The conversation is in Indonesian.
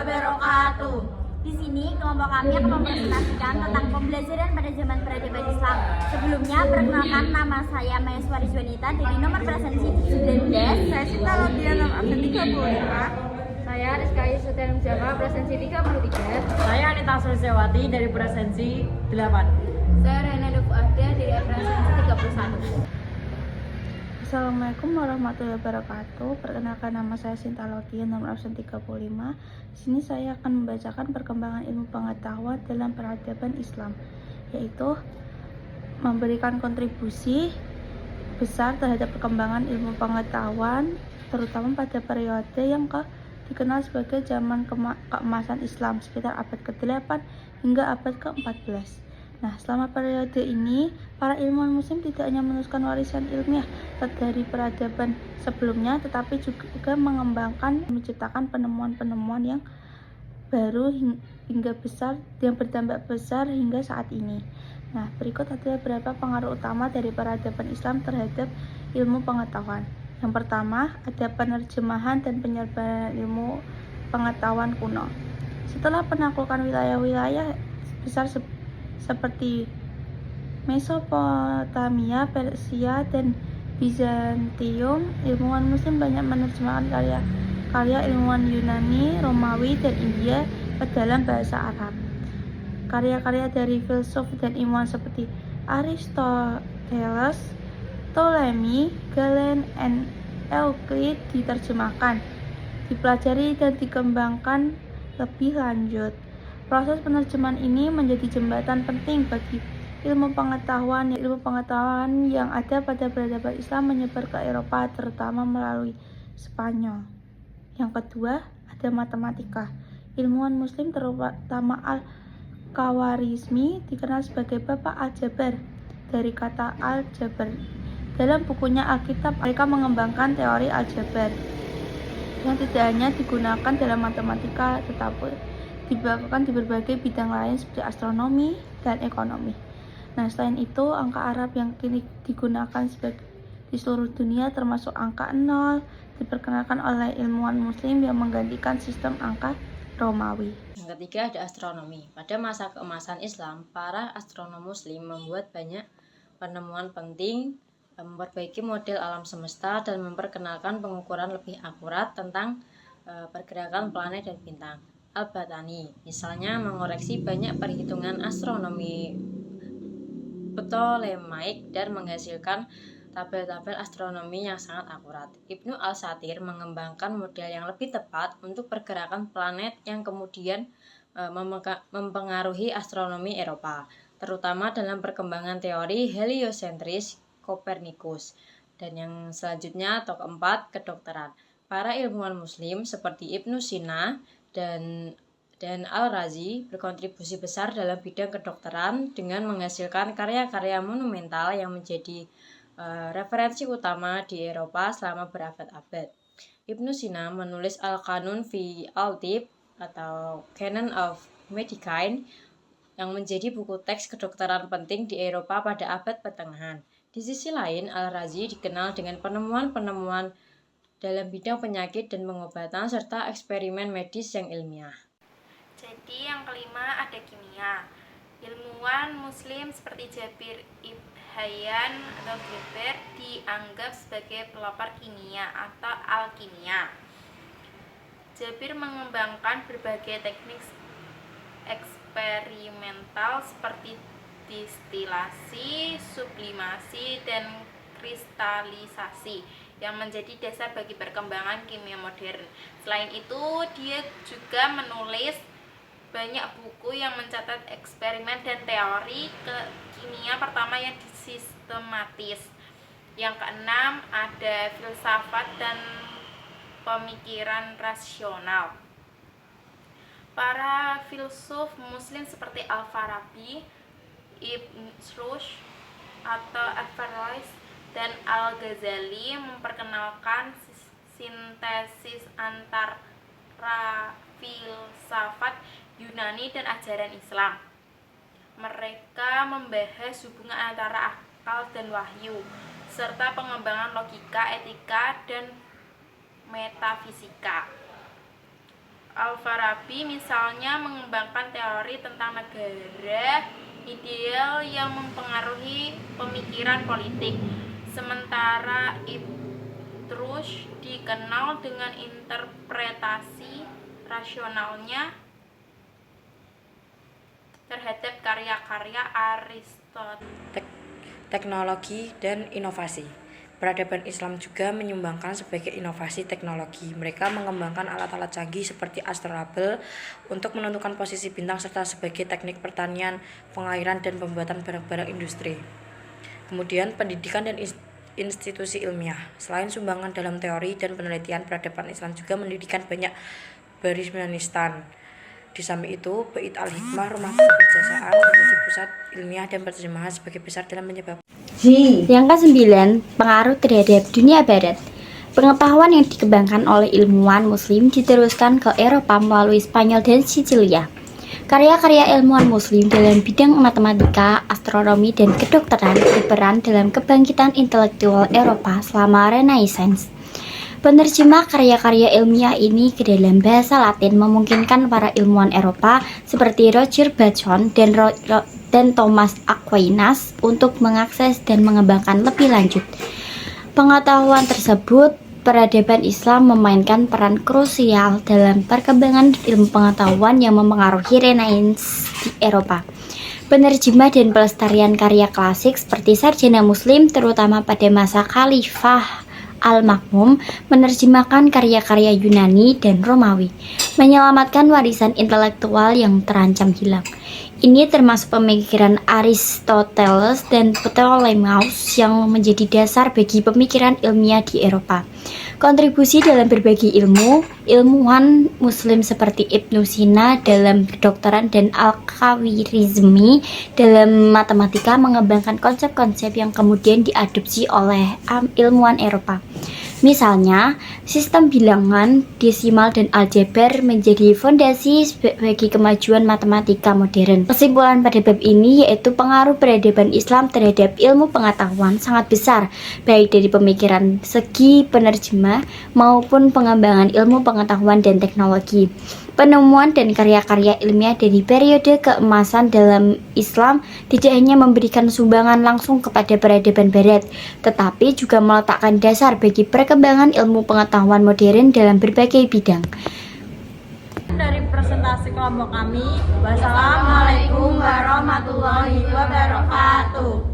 wabarakatuh. Di sini kelompok kami akan mempresentasikan tentang pembelajaran pada zaman peradaban Islam. Sebelumnya, perkenalkan, nama saya Mayaswari Juanita dari nomor presensi 19. Saya Sinta Lodian nomor absen 35. Saya Rizka Yusutian Jama, presensi 33. Saya Anita Sursewati dari presensi 8. Saya Renado Fuada dari presensi 31. Assalamualaikum warahmatullahi wabarakatuh. Perkenalkan, nama saya Sinta Lodian nomor absen 35. Di sini saya akan membacakan perkembangan ilmu pengetahuan dalam peradaban Islam, yaitu memberikan kontribusi besar terhadap perkembangan ilmu pengetahuan, terutama pada periode yang dikenal sebagai zaman keemasan Islam sekitar abad ke-8 hingga abad ke-14. Nah, selama periode ini, para ilmuwan muslim tidak hanya meneruskan warisan ilmiah dari peradaban sebelumnya, tetapi juga mengembangkan, menciptakan penemuan-penemuan yang baru hingga besar, yang berdampak besar hingga saat ini. Nah, berikut adalah beberapa pengaruh utama dari peradaban Islam terhadap ilmu pengetahuan. Yang pertama, ada penerjemahan dan penyebaran ilmu pengetahuan kuno. Setelah penaklukan wilayah-wilayah besar seperti Mesopotamia, Persia, dan Bizantium, ilmuwan muslim banyak menerjemahkan karya ilmuwan Yunani, Romawi, dan India ke dalam bahasa Arab. Karya-karya dari filsuf dan ilmuwan seperti Aristoteles, Ptolemy, Galen, dan Euclid diterjemahkan, dipelajari, dan dikembangkan lebih lanjut. Proses penerjemahan ini menjadi jembatan penting bagi ilmu pengetahuan yang ada pada peradaban Islam menyebar ke Eropa, terutama melalui Spanyol. Yang kedua, ada matematika. Ilmuwan muslim terutama Al-Khawarizmi dikenal sebagai Bapak Aljabar dari kata Al-Jabr. Dalam bukunya Alkitab, mereka mengembangkan teori aljabar yang tidak hanya digunakan dalam matematika, tetapi dibagikan di berbagai bidang lain seperti astronomi dan ekonomi. Nah, selain itu, angka Arab yang kini digunakan di seluruh dunia, termasuk angka 0, diperkenalkan oleh ilmuwan muslim yang menggantikan sistem angka Romawi. Yang ketiga ada astronomi. Pada masa keemasan Islam, para astronom muslim membuat banyak penemuan penting, memperbaiki model alam semesta, dan memperkenalkan pengukuran lebih akurat tentang pergerakan planet dan bintang. Al-Batani, misalnya, mengoreksi banyak perhitungan astronomi Ptolemaik dan menghasilkan tabel-tabel astronomi yang sangat akurat. Ibnu Al-Satir mengembangkan model yang lebih tepat untuk pergerakan planet yang kemudian mempengaruhi astronomi Eropa, terutama dalam perkembangan teori heliosentris Kopernikus. Dan yang selanjutnya, atau keempat, kedokteran. Para ilmuwan muslim seperti Ibnu Sina dan Al-Razi berkontribusi besar dalam bidang kedokteran dengan menghasilkan karya-karya monumental yang menjadi referensi utama di Eropa selama berabad-abad. Ibnu Sina menulis Al-Qanun fi al-Tib atau Canon of Medicine yang menjadi buku teks kedokteran penting di Eropa pada abad pertengahan. Di sisi lain, Al-Razi dikenal dengan penemuan-penemuan dalam bidang penyakit dan pengobatan serta eksperimen medis yang ilmiah. Jadi yang kelima ada kimia. Ilmuwan muslim seperti Jabir ibn Hayyan atau Geber dianggap sebagai pelopor kimia atau alkimia. Jabir mengembangkan berbagai teknik eksperimental seperti distilasi, sublimasi, dan kristalisasi yang menjadi dasar bagi perkembangan kimia modern. Selain itu, dia juga menulis banyak buku yang mencatat eksperimen dan teori kimia pertama yang sistematis. Yang keenam, ada filsafat dan pemikiran rasional. Para filsuf muslim seperti Al-Farabi, Ibn Rushd atau Averroes, dan Al-Ghazali memperkenalkan sintesis antara filsafat Yunani dan ajaran Islam. Mereka membahas hubungan antara akal dan wahyu, serta pengembangan logika, etika, dan metafisika. Al-Farabi misalnya mengembangkan teori tentang negara ideal yang mempengaruhi pemikiran politik. Sementara Ibn Rushd dikenal dengan interpretasi rasionalnya terhadap karya-karya Aristoteles. Teknologi dan inovasi. Peradaban Islam juga menyumbangkan sebagai inovasi teknologi. Mereka mengembangkan alat-alat canggih seperti astrolabe untuk menentukan posisi bintang serta sebagai teknik pertanian, pengairan, dan pembuatan barang-barang industri. Kemudian pendidikan dan institusi ilmiah. Selain sumbangan dalam teori dan penelitian, peradaban Islam juga mendirikan banyak barismanistan. Di samping itu, Bait al-Hikmah, rumah kebijaksanaan, menjadi pusat ilmiah dan penerjemahan sebagai besar dalam menyebabkan. Yang ke-9, pengaruh terhadap dunia barat. Pengetahuan yang dikembangkan oleh ilmuwan muslim diteruskan ke Eropa melalui Spanyol dan Sicilia. Karya-karya ilmuwan muslim dalam bidang matematika, astronomi, dan kedokteran berperan dalam kebangkitan intelektual Eropa selama Renaissance. Penerjemah karya-karya ilmiah ini ke dalam bahasa Latin memungkinkan para ilmuwan Eropa seperti Roger Bacon dan Thomas Aquinas untuk mengakses dan mengembangkan lebih lanjut pengetahuan tersebut. Peradaban Islam memainkan peran krusial dalam perkembangan ilmu pengetahuan yang mempengaruhi Renaissance di Eropa. Penerjemah dan pelestarian karya klasik seperti sarjana Muslim, terutama pada masa Khalifah Al-Makmum, menerjemahkan karya-karya Yunani dan Romawi, menyelamatkan warisan intelektual yang terancam hilang. Ini termasuk pemikiran Aristoteles dan Ptolemeus yang menjadi dasar bagi pemikiran ilmiah di Eropa. Kontribusi dalam berbagai ilmuwan Muslim seperti Ibnu Sina dalam kedokteran dan Al-Khawarizmi dalam matematika mengembangkan konsep-konsep yang kemudian diadopsi oleh ilmuwan Eropa. Misalnya, sistem bilangan, desimal, dan aljabar menjadi fondasi bagi kemajuan matematika modern. Kesimpulan pada bab ini yaitu pengaruh peradaban Islam terhadap ilmu pengetahuan sangat besar, baik dari pemikiran segi penerjemah maupun pengembangan ilmu pengetahuan dan teknologi. Penemuan dan karya-karya ilmiah dari periode keemasan dalam Islam tidak hanya memberikan sumbangan langsung kepada peradaban Barat, tetapi juga meletakkan dasar bagi perkembangan ilmu pengetahuan modern dalam berbagai bidang. Dari presentasi kelompok kami, wassalamualaikum warahmatullahi wabarakatuh.